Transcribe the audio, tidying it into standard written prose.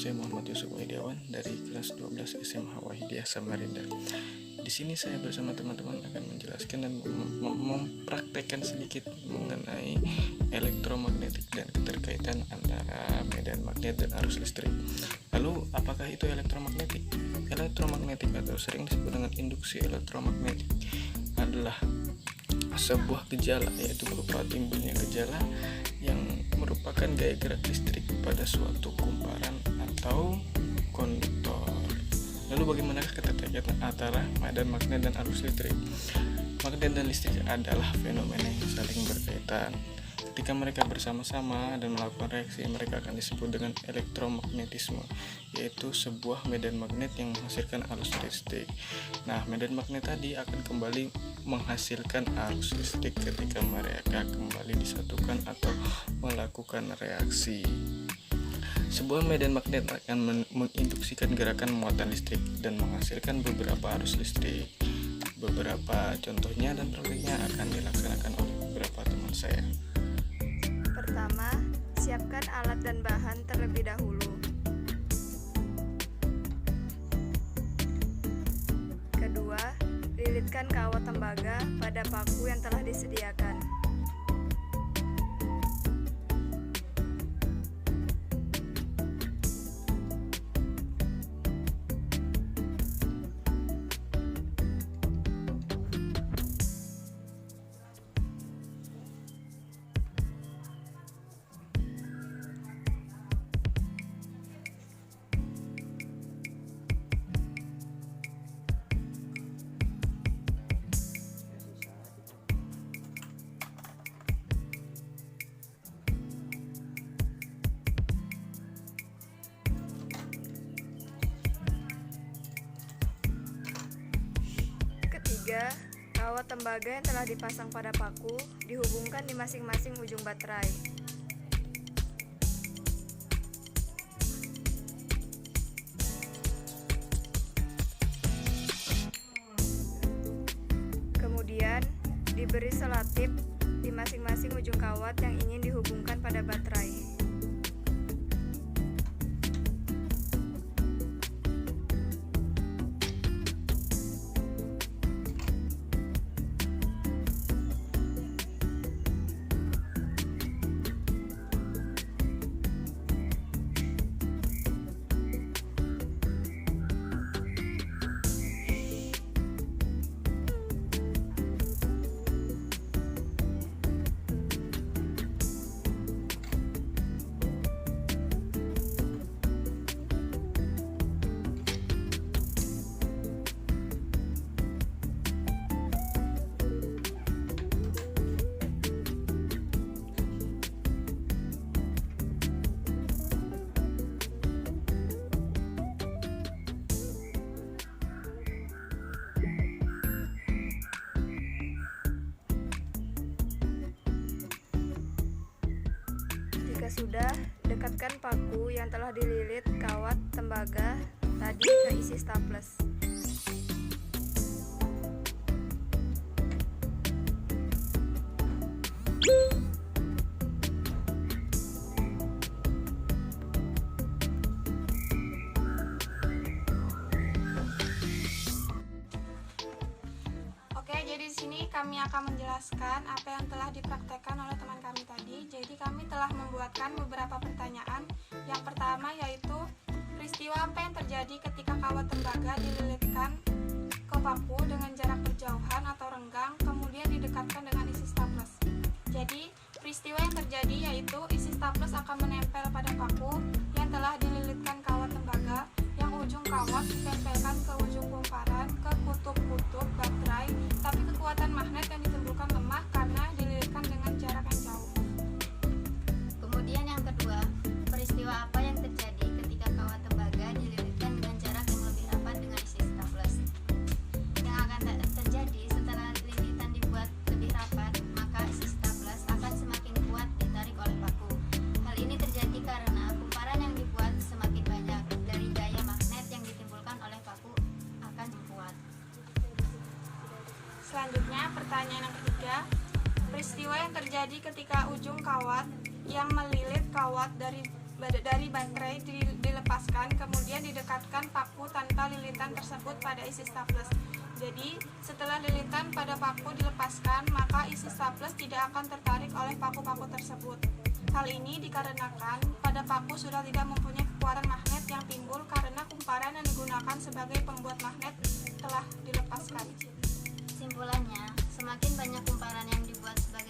saya Muhammad Yusuf Wahidyawan dari kelas 12 SMH Wahidiyah Samarinda. Di sini saya bersama teman-teman akan menjelaskan dan mempraktekkan sedikit mengenai elektromagnetik dan keterkaitan antara medan magnet dan arus listrik. Lalu, apakah itu elektromagnetik? Elektromagnetik atau sering disebut dengan induksi elektromagnetik adalah sebuah gejala, yaitu berupa timbulnya gejala yang merupakan gaya gerak listrik pada suatu kumparan atau konduktor. Lalu bagaimana keterkaitan antara medan magnet dan arus listrik? Magnet dan listrik adalah fenomena yang saling berkaitan. Ketika mereka bersama-sama dan melakukan reaksi, mereka akan disebut dengan elektromagnetisme, yaitu sebuah medan magnet yang menghasilkan arus listrik. Nah, medan magnet tadi akan kembali menghasilkan arus listrik ketika mereka kembali disatukan atau melakukan reaksi. Sebuah medan magnet akan menginduksikan gerakan muatan listrik dan menghasilkan beberapa arus listrik. Beberapa contohnya dan praktiknya akan dilaksanakan oleh beberapa teman saya. Pertama, siapkan alat dan bahan terlebih dahulu. Kedua, lilitkan kawat tembaga pada paku yang telah disediakan. Ketiga, kawat tembaga yang telah dipasang pada paku dihubungkan di masing-masing ujung baterai. Kemudian, diberi selotip di masing-masing ujung kawat yang ingin dihubungkan pada baterai. Sudah, dekatkan paku yang telah dililit kawat tembaga tadi ke isi staples. Jadi di sini kami akan menjelaskan apa yang telah dipraktekkan oleh teman kami tadi. Jadi kami telah membuatkan beberapa pertanyaan. Yang pertama yaitu peristiwa apa yang terjadi ketika kawat tembaga dililitkan ke paku dengan jarak berjauhan atau renggang, kemudian didekatkan dengan isi staples. Jadi peristiwa yang terjadi yaitu isi staples akan menempel pada paku yang telah dililitkan kawat tembaga, yang ujung kawat ditempelkan ke ujung kumparan, ke kutub-kutub baterai, tapi kekuatan magnet yang ditimbulkan lemah karena dililitkan dengan jarak yang jauh. Kemudian yang kedua, peristiwa apa yang terjadi ketika kawat tembaga dililitkan dengan jarak yang lebih rapat dengan isi staples? Yang akan terjadi setelah lilitan dibuat lebih rapat, maka isi staples akan semakin kuat ditarik oleh paku. Hal ini terjadi karena kumparan yang dibuat semakin banyak, dari gaya magnet yang ditimbulkan oleh paku akan kuat. Selanjutnya, pertanyaan yang ketiga, peristiwa yang terjadi ketika ujung kawat yang melilit kawat dari dari baterai dilepaskan, kemudian didekatkan paku tanpa lilitan tersebut pada isi staples. Jadi, setelah lilitan pada paku dilepaskan, maka isi staples tidak akan tertarik oleh paku-paku tersebut. Hal ini dikarenakan pada paku sudah tidak mempunyai kekuatan magnet yang timbul karena kumparan yang digunakan sebagai pembuat magnet telah dilepaskan. Kesimpulannya, semakin banyak kumparan yang dibuat sebagai